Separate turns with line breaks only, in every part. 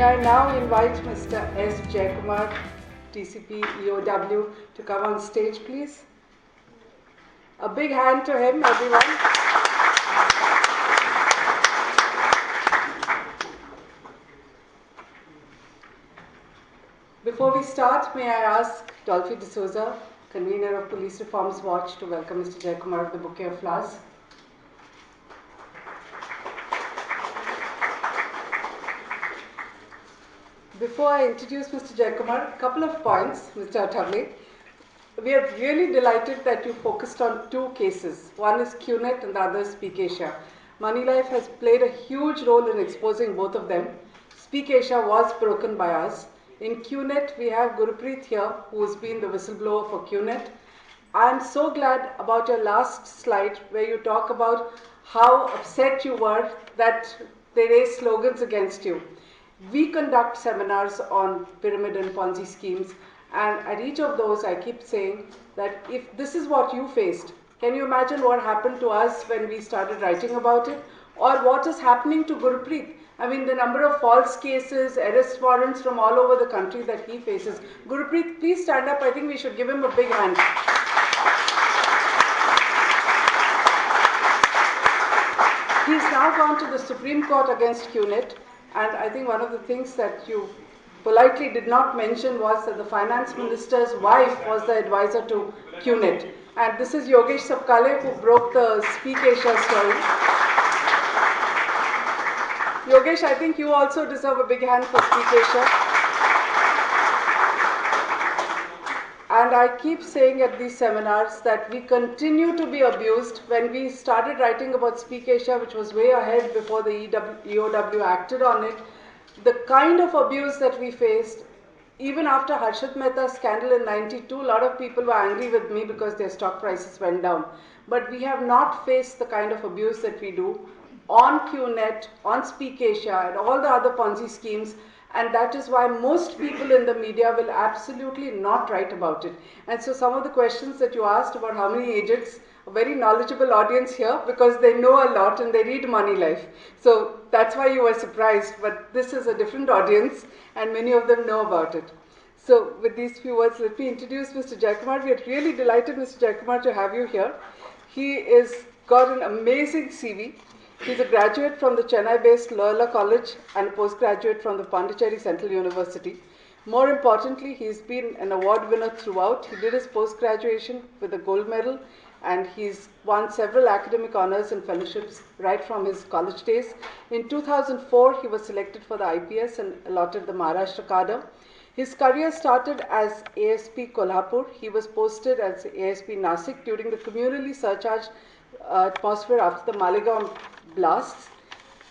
May I now invite Mr. S Jayakumar, TCP EOW, to come on stage, please. A big hand to him, everyone. Before we start, may I ask Dolphy D'Souza, convener of Police Reforms Watch, to welcome Mr. Jayakumar with the bouquet of flowers. Before I introduce Mr. Jayakumar, a couple of points, Mr. Athavle. We are really delighted that you focused on two cases. One is QNet and the other is Speak Asia. Moneylife has played a huge role in exposing both of them. Speak Asia was broken by us. In QNet, we have Gurpreet here, who has been the whistleblower for QNet. I'm so glad about your last slide where you talk about how upset you were that they raised slogans against you. We conduct seminars on pyramid and Ponzi schemes, and at each of those I keep saying that if this is what you faced, can you imagine what happened to us when we started writing about it? Or what is happening to Gurpreet? I mean, the number of false cases, arrest warrants from all over the country that he faces. Gurpreet, please stand up. I think we should give him a big hand. He's now gone to the Supreme Court against QNet, and I think one of the things that you politely did not mention was that the finance minister's wife was the advisor to QNet. And this is Yogesh Sapkale, who broke the Speak Asia story. Yogesh, I think you also deserve a big hand for Speak Asia. And I keep saying at these seminars that we continue to be abused. When we started writing about Speak Asia, which was way ahead before the EOW acted on it, the kind of abuse that we faced, even after Harshit Mehta's scandal in '92, a lot of people were angry with me because their stock prices went down. But we have not faced the kind of abuse that we do on QNet, on Speak Asia, and all the other Ponzi schemes. And that is why most people in the media will absolutely not write about it. And so some of the questions that you asked about how many agents, a very knowledgeable audience here because they know a lot and they read Moneylife. So that's why you were surprised, but this is a different audience and many of them know about it. So with these few words, let me introduce Mr. Jayakumar. We are really delighted, Mr. Jayakumar, to have you here. He is got an amazing CV. He's a graduate from the Chennai-based Loyola College and a postgraduate from the Pondicherry Central University. More importantly, he's been an award winner throughout. He did his post-graduation with a gold medal, and he's won several academic honors and fellowships right from his college days. In 2004, he was selected for the IPS and allotted the Maharashtra cadre. His career started as ASP Kolhapur. He was posted as ASP Nasik during the communally surcharged atmosphere after the Malegaon blasts.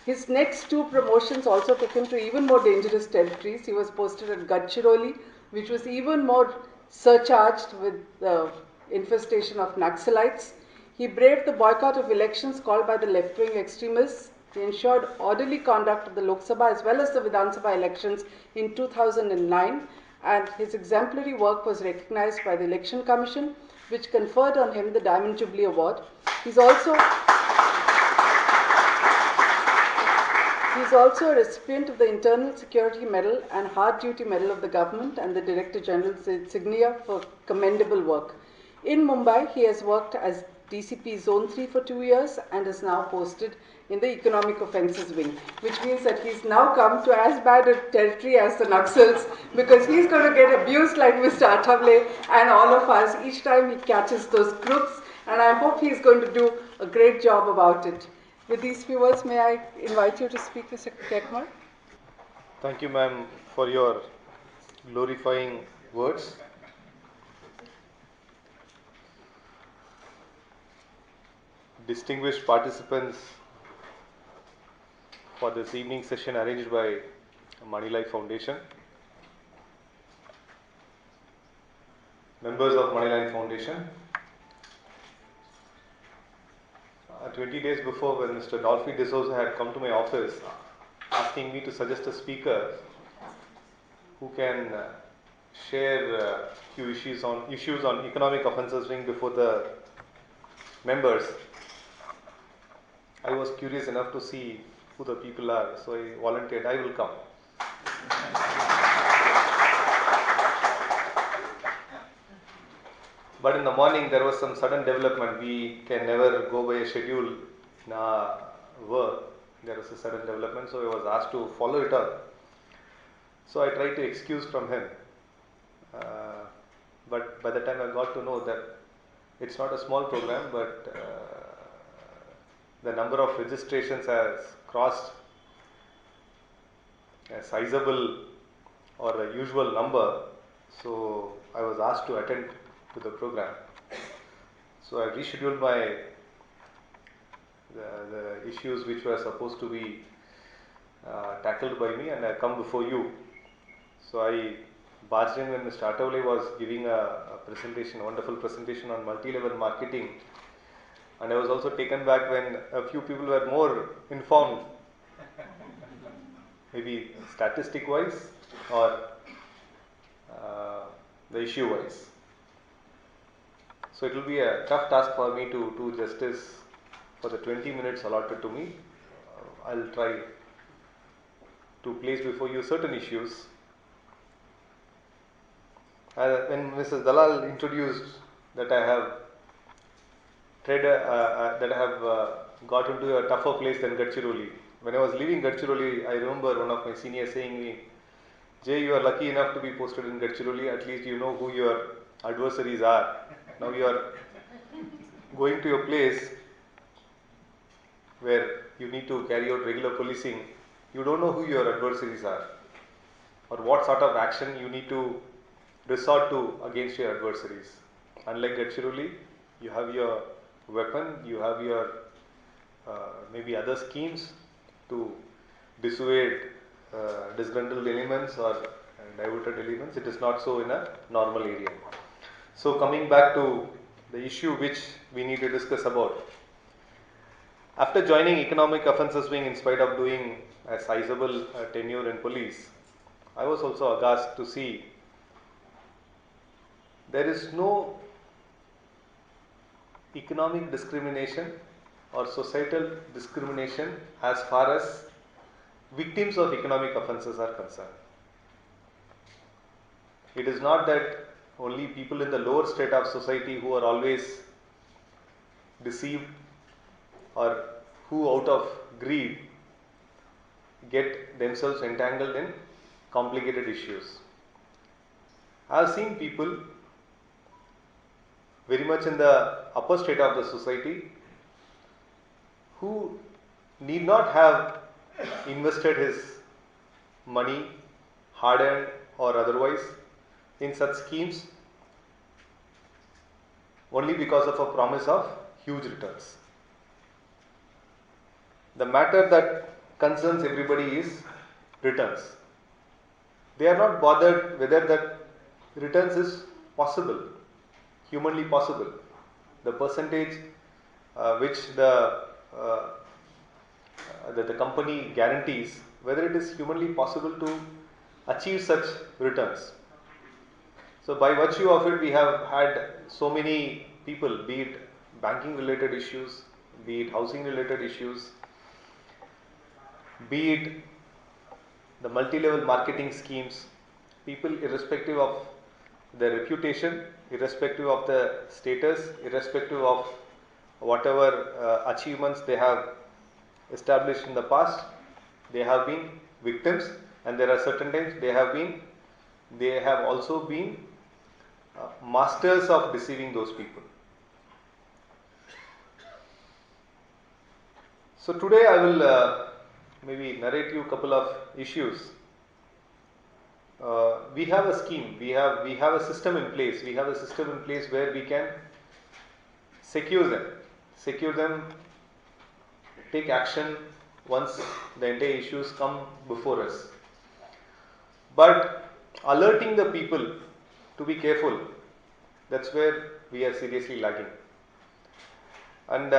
His next two promotions also took him to even more dangerous territories. He was posted at Gadchiroli, which was even more surcharged with the infestation of Naxalites. He braved the boycott of elections called by the left-wing extremists. He ensured orderly conduct of the Lok Sabha as well as the Vidhan Sabha elections in 2009, and his exemplary work was recognized by the Election Commission, which conferred on him the Diamond Jubilee Award. He's also a recipient of the Internal Security Medal and Hard Duty Medal of the Government and the Director General's insignia for commendable work. In Mumbai, he has worked as DCP Zone 3 for 2 years and is now posted in the Economic Offences Wing, which means that he's now come to as bad a territory as the Naxals, because he's going to get abused like Mr. Athavle and all of us each time he catches those crooks, and I hope he's going to do a great job about it. With these few words, may I invite you to speak, Mr. Jayakumar?
Thank you, ma'am, for your glorifying words. Distinguished participants for this evening session arranged by Moneylife Foundation, members of Moneylife Foundation. 20 days before, when Mr. Dolphy D'Souza had come to my office asking me to suggest a speaker who can share few issues on Economic Offences Wing before the members, I was curious enough to see who the people are, so I volunteered, I will come. But in the morning there was some sudden development. We can never go by a schedule in our work. There was a sudden development, so I was asked to follow it up. So I tried to excuse from him. But by the time I got to know that it's not a small program, but the number of registrations has crossed a sizable or a usual number, so I was asked to attend to the program. So I rescheduled the issues which were supposed to be tackled by me, and I come before you. So I barged in when Mr. Atavale was giving a presentation, a wonderful presentation on multi-level marketing, and I was also taken back when a few people were more informed, maybe statistic wise or the issue wise. So it will be a tough task for me to do justice for the 20 minutes allotted to me. I'll try to place before you certain issues. When Mrs. Dalal introduced that I have got into a tougher place than Gadchiroli. When I was leaving Gadchiroli, I remember one of my seniors saying me, Jay, you are lucky enough to be posted in Gadchiroli, at least you know who your adversaries are. Now you are going to a place where you need to carry out regular policing, you don't know who your adversaries are or what sort of action you need to resort to against your adversaries. Unlike Gadchiroli, you have your weapon, you have your maybe other schemes to dissuade disgruntled elements or diverted elements. It is not so in a normal area. So coming back to the issue which we need to discuss about. After joining Economic Offences Wing, in spite of doing a sizable tenure in police, I was also aghast to see there is no economic discrimination or societal discrimination as far as victims of economic offences are concerned. It is not that only people in the lower state of society who are always deceived or who out of greed get themselves entangled in complicated issues. I have seen people very much in the upper state of the society who need not have invested his money, hard earned or otherwise, in such schemes only because of a promise of huge returns. The matter that concerns everybody is returns. They are not bothered whether that returns is possible, humanly possible. The percentage which the company guarantees, whether it is humanly possible to achieve such returns. So by virtue of it, we have had so many people, be it banking related issues, be it housing related issues, be it the multi-level marketing schemes, people irrespective of their reputation, irrespective of the status, irrespective of whatever achievements they have established in the past, they have been victims, and there are certain times they have also been masters of deceiving those people. So today I will maybe narrate you a couple of issues. We have a scheme, we have a system in place. We have a system in place where we can secure them, take action once the entire issues come before us. But alerting the people to be careful, that's where we are seriously lagging. And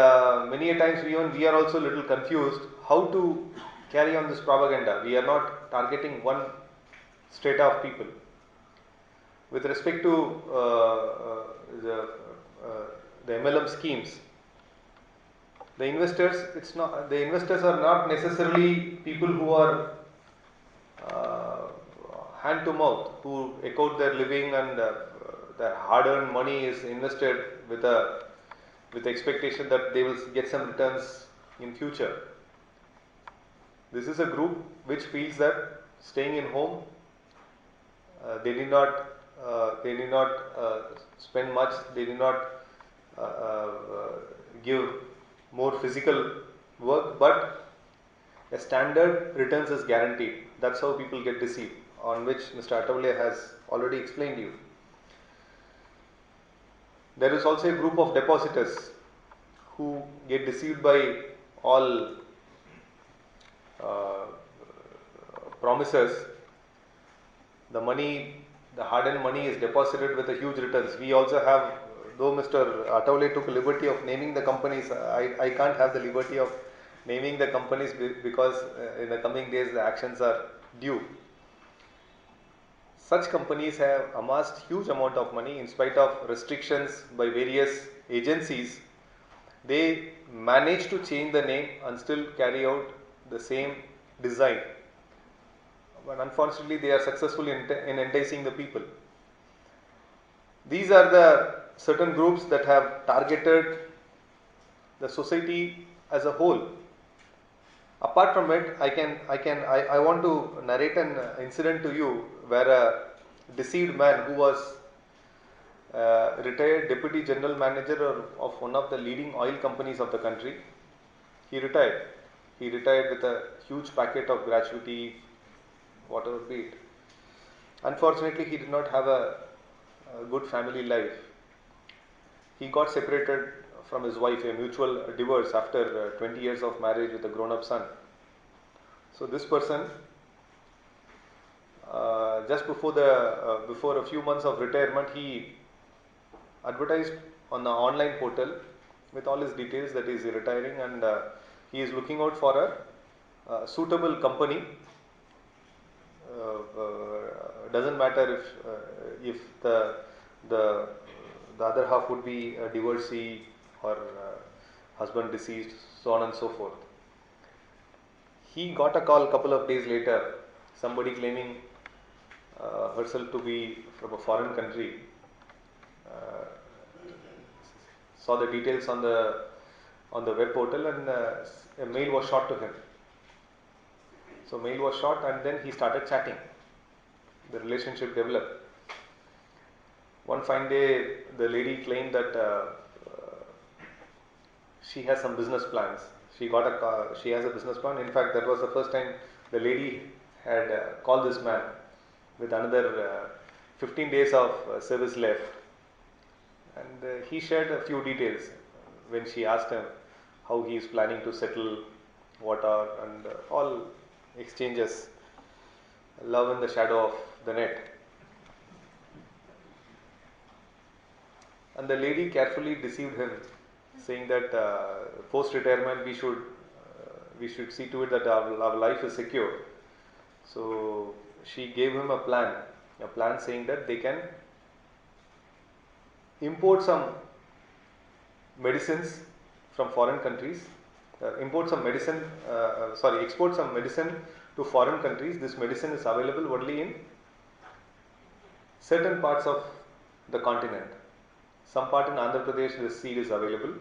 many a times we are also a little confused how to carry on this propaganda. We are not targeting one strata of people. With respect to the MLM schemes, the investors are not necessarily people who are hand to mouth, who echoed their living and their hard-earned money is invested with the expectation that they will get some returns in future. This is a group which feels that staying in home, they did not spend much, they did not give more physical work, but a standard returns is guaranteed. That's how people get deceived, on which Mr. Atavale has already explained you. There is also a group of depositors who get deceived by all promises. The money, the hard-earned money is deposited with a huge returns. We also have, though Mr. Atavale took liberty of naming the companies, I can't have the liberty of naming the companies because in the coming days the actions are due. Such companies have amassed huge amount of money in spite of restrictions by various agencies. They manage to change the name and still carry out the same design. But unfortunately, they are successful in enticing the people. These are the certain groups that have targeted the society as a whole. Apart from it, I want to narrate an incident to you where a deceived man who was retired deputy general manager of one of the leading oil companies of the country. He retired. He retired with a huge packet of gratuity, whatever be it. Unfortunately, he did not have a good family life. He got separated from his wife, a mutual divorce after 20 years of marriage with a grown-up son. So this person, just before a few months of retirement, he advertised on the online portal with all his details that he is retiring, and he is looking out for a suitable company. Doesn't matter if the other half would be a divorcee or husband deceased, so on and so forth. He got a call a couple of days later, somebody claiming herself to be from a foreign country. Saw the details on the web portal, and a mail was shot to him. So mail was shot, and then he started chatting. The relationship developed. One fine day, the lady claimed that she has some business plans. She has a business plan. In fact, that was the first time the lady had called this man with another 15 days of service left. And he shared a few details when she asked him how he is planning to settle, what are, and all exchanges. Love in the shadow of the net. And the lady carefully deceived him, saying that post-retirement we should see to it that our life is secure. So she gave him a plan saying that they can import some medicines from foreign countries, export some medicine to foreign countries. This medicine is available only in certain parts of the continent. Some part in Andhra Pradesh, this seed is available.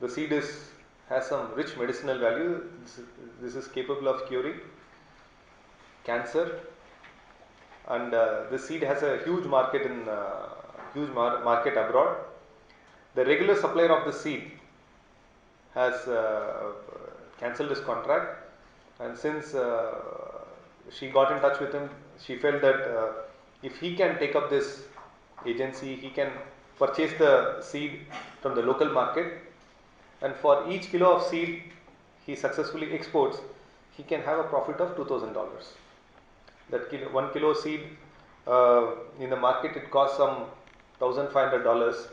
The seed has some rich medicinal value. This is capable of curing cancer, and this seed has a huge market market abroad. The regular supplier of the seed has cancelled his contract, and since she got in touch with him, she felt that if he can take up this agency, he can purchase the seed from the local market, and for each kilo of seed he successfully exports, he can have a profit of $2,000. That 1 kilo seed in the market, it costs some $1,500,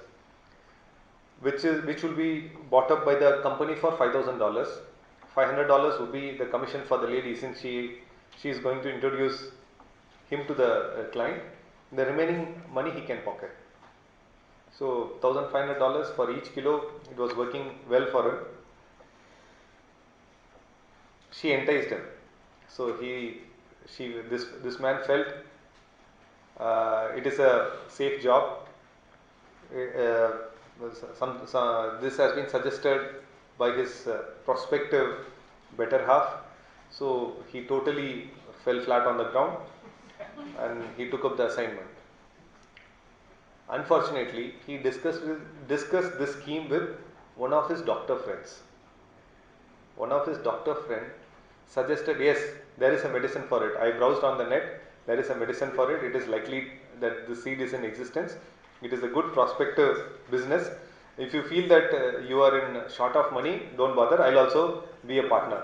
which will be bought up by the company for $5,000. $500 would be the commission for the lady, since she is going to introduce him to the client. The remaining money he can pocket. So $1,500 for each kilo, it was working well for him. She enticed him. So this man felt It is a safe job. This has been suggested by his prospective better half. So he totally fell flat on the ground and he took up the assignment. Unfortunately, he discussed this scheme with one of his doctor friends. One of his doctor friend suggested, yes, there is a medicine for it. I browsed on the net, there is a medicine for it. It is likely that the seed is in existence. It is a good prospective business. If you feel that you are in short of money, don't bother. I'll also be a partner.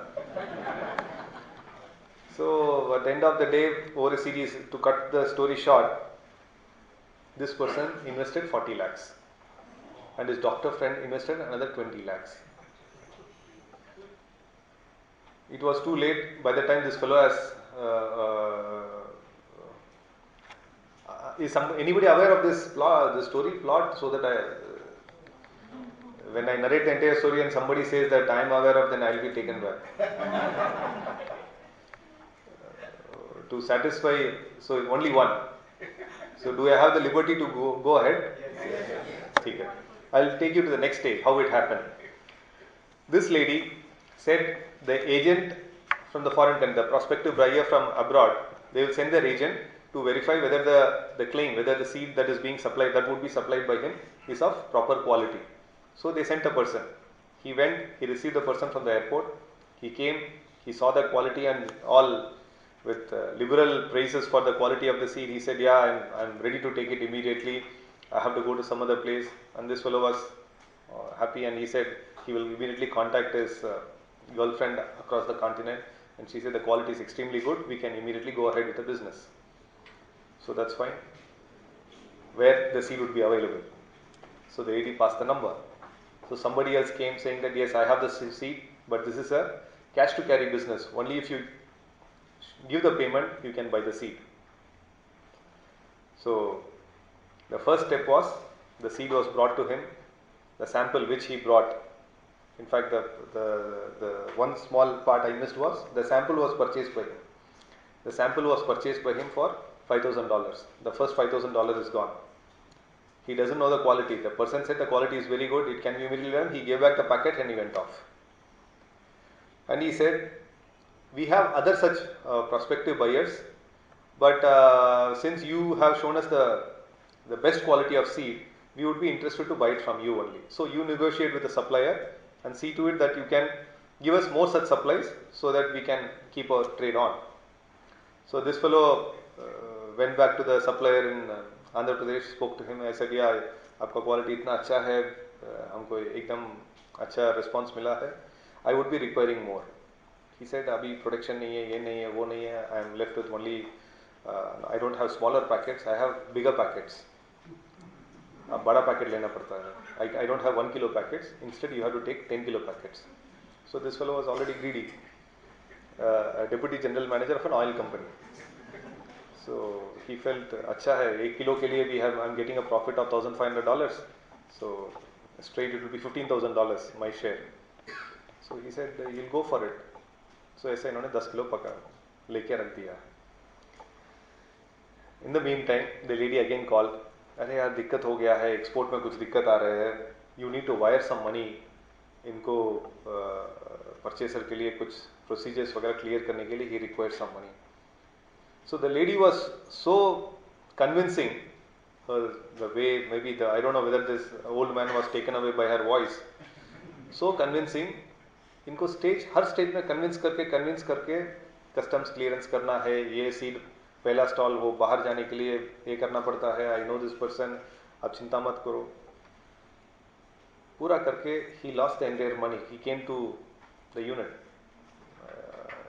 So at the end of the day, over a series, to cut the story short, this person invested 40 lakhs and his doctor friend invested another 20 lakhs. It was too late. By the time this fellow has is anybody aware of this plot, the story plot, so that when I narrate the entire story and somebody says that I am aware of, then I will be taken back. To satisfy, so only one. So do I have the liberty to go ahead? Yes. I will take you to the next stage, how it happened. This lady said the agent from the foreign country, the prospective buyer from abroad, they will send their agent to verify whether the claim, whether the seed that is being supplied, that would be supplied by him, is of proper quality. So they sent a person. He went, he received the person from the airport. He came, he saw the quality and all with liberal praises for the quality of the seed. He said, yeah, I'm ready to take it immediately. I have to go to some other place. And this fellow was happy and he said he will immediately contact his girlfriend across the continent. And she said the quality is extremely good. We can immediately go ahead with the business. So that's fine. Where the seed would be available. So the lady passed the number. So somebody else came saying that yes, I have the seed, but this is a cash to carry business. Only if you give the payment, you can buy the seed. So the first step was the seed was brought to him. The sample which he brought. In fact, the one small part I missed was the sample was purchased by him. The sample was purchased by him for $5,000. The first $5,000 is gone. He doesn't know the quality. The person said the quality is very good. It can be immediately done. He gave back the packet and he went off. And he said, we have other such prospective buyers, but since you have shown us the best quality of seed, we would be interested to buy it from you only. So you negotiate with the supplier and see to it that you can give us more such supplies so that we can keep our trade on. So this fellow went back to the supplier in Andhra Pradesh, spoke to him. I said, yeah, आपका quality इतना अच्छा है, हमको एकदम अच्छा response मिला है. I would be requiring more. He said, अभी production नहीं है, ये नहीं है, वो नहीं है. I am left with only, I don't have smaller packets, I have bigger packets. अब बड़ा packet लेना पड़ता है. I don't have 1 kilo packets. Instead, you have to take 10 kilo packets. So this fellow was already greedy. A deputy general manager of an oil company. So he felt, अच्छा है, 1 kilo के लिए भी I'm getting a profit of $1,500. So straight it will be $15,000 my share. So he said, you'll go for it. So ऐसे इन्होंने 10 kilo पका लेके रख दिया. In the meantime, the lady again called. अरे यार दिक्कत हो गया है, एक्सपोर्ट में कुछ दिक्कत आ रहे हैं. You need to wire some money. इनको परचेसर के लिए कुछ प्रोसीजर्स वगैरह क्लियर करने के लिए he required some money. So the lady was so convincing, the way maybe I don't know whether this old man was taken away by her voice. So convincing. इनको हर stage में convince करके customs clearance करना है, ये seed पहला stall वो बाहर जाने के लिए ये करना पड़ता है. आई नो दिस पर्सन, आप चिंता मत करो. पूरा करके ही lost the entire money. He came to the unit,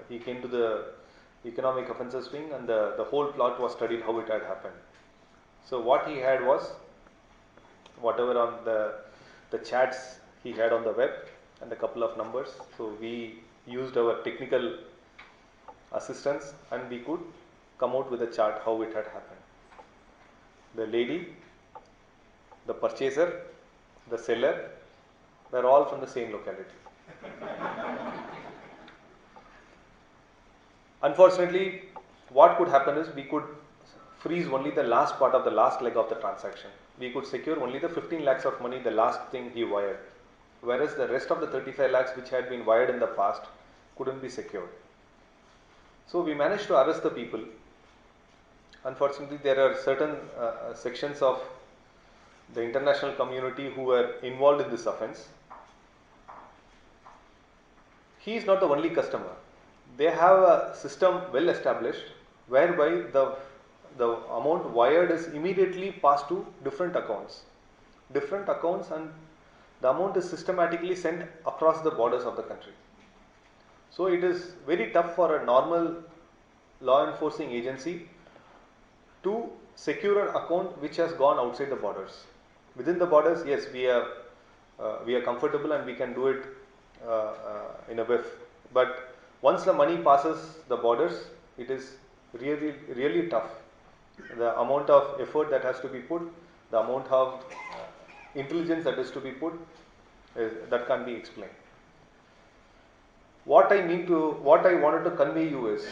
he came to the Economic Offences Wing and the whole plot was studied how it had happened. So what he had was whatever on the chats he had on the web and a couple of numbers. So we used our technical assistance and we could come out with a chart how it had happened. The lady, the purchaser, the seller were all from the same locality. Unfortunately, what could happen is we could freeze only the last part of the last leg of the transaction. We could secure only the 15 lakhs of money, the last thing he wired. Whereas the rest of the 35 lakhs which had been wired in the past couldn't be secured. So we managed to arrest the people. Unfortunately, there are certain sections of the international community who were involved in this offence. He is not the only customer. They have a system well established whereby the amount wired is immediately passed to different accounts, and the amount is systematically sent across the borders of the country. So it is very tough for a normal law enforcing agency to secure an account which has gone outside the borders. Within the borders, yes, we are comfortable and we can do it in a whiff. But once the money passes the borders, it is really tough. The amount of effort that has to be put, the amount of intelligence that is to be put, that can't be explained. What I wanted to convey you is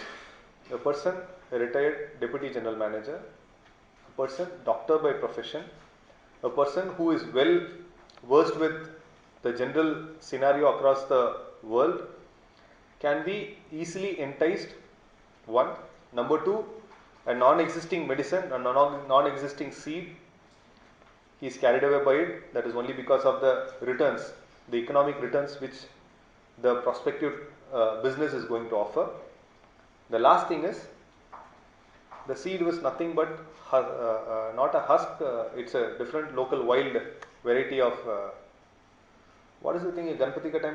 a person, a retired deputy general manager, a person, doctor by profession, a person who is well versed with the general scenario across the world, can be easily enticed. One. Number two, a non-existing medicine, a non-existing seed, he is carried away by it. That is only because of the returns, the economic returns which the prospective business is going to offer. The last thing is, the seed was nothing but not a husk, it's a different local wild variety of what is the thing Ganpati ka time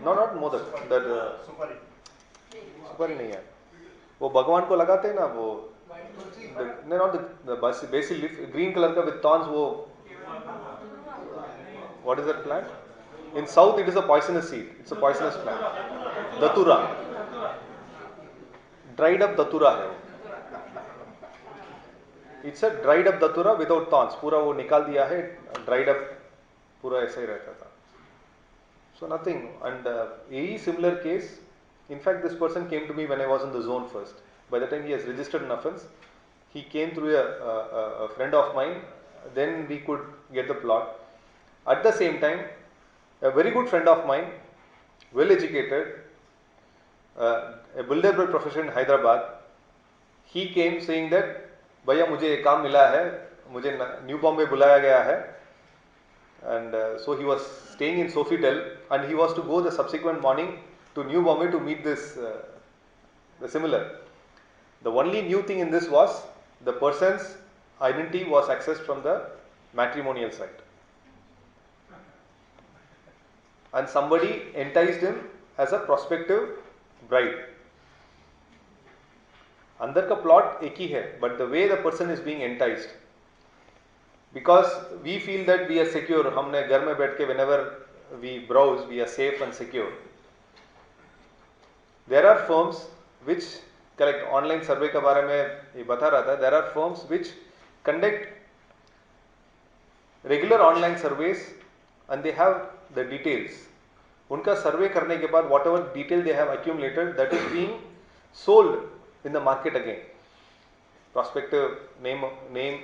no, not modak, that supari nahi hai, वो भगवान को लगाते हैं ना, वो not the basil leaf, green color का with thorns, वो what is that plant? In south it is a poisonous seed, it's a poisonous plant. Datura, dried up datura है वो. It's a dried up datura without thorns. पूरा वो निकाल दिया है, dried up, पूरा ऐसा ही रहता था. So nothing. And a similar case. In fact, this person came to me when I was in the zone first. By the time he has registered an offence, he came through a friend of mine. Then we could get the plot. At the same time, a very good friend of mine, well educated, a builder by profession in Hyderabad, he came saying that, भैया मुझे काम मिला है, मुझे new Bombay बुलाया गया है, and so he was staying in Sofitel and he was to go the subsequent morning to New Bombay to meet this the similar. The only new thing in this was the person's identity was accessed from the matrimonial site, and somebody enticed him as a prospective bride. अंदर का plot एक ही है, but the way the person is being enticed, because we feel that we are secure, हमने घर में बैठ के whenever we browse, we are safe and secure. There are firms which collect online survey के बारे में ये बता रहा था. There are firms which conduct regular online surveys and they have the details. उनका survey करने के बाद whatever detail they have accumulated, that is being sold in the market again. Prospective name,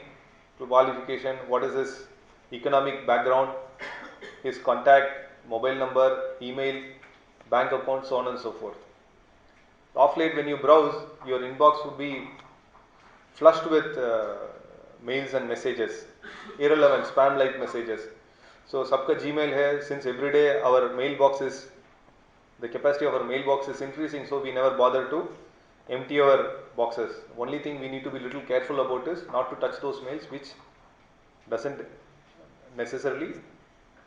qualification, what is his economic background, his contact, mobile number, email, bank account, so on and so forth. Of late, when you browse, your inbox would be flushed with mails and messages, irrelevant spam-like messages. So, sabka Gmail hai, since every day our mailbox is, the capacity of our mailbox is increasing, so we never bother to empty our boxes. Only thing we need to be little careful about is not to touch those mails which doesn't necessarily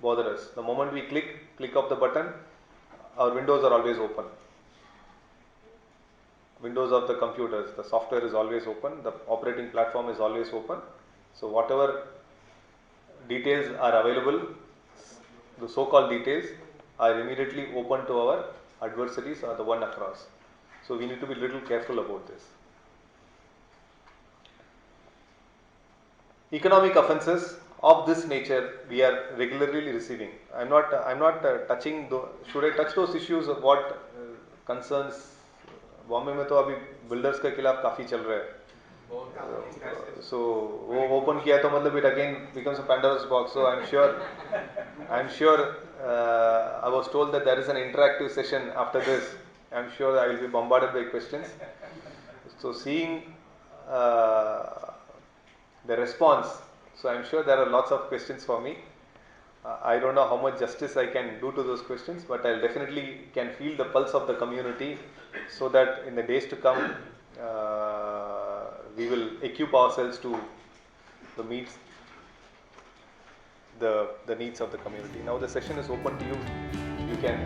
bother us. The moment we click of the button, our windows are always open. Windows of the computers, the software is always open, the operating platform is always open. So whatever details are available, the so-called details are immediately open to our adversaries or the one across. So we need to be little careful about this. Economic offences of this nature we are regularly receiving. I'm not touching. Should I touch those issues of what concerns Bombay में तो अभी builders के खिलाफ काफ़ी चल रहा है. So वो open किया तो मतलब it again becomes a Pandora's box. So I'm sure I was told that there is an interactive session after this. I'm sure I will be bombarded by questions. So seeing the response, so I'm sure there are lots of questions for me. I don't know how much justice I can do to those questions, but I definitely can feel the pulse of the community, so that in the days to come, we will equip ourselves to the needs of the community. Now the session is open to you. You can.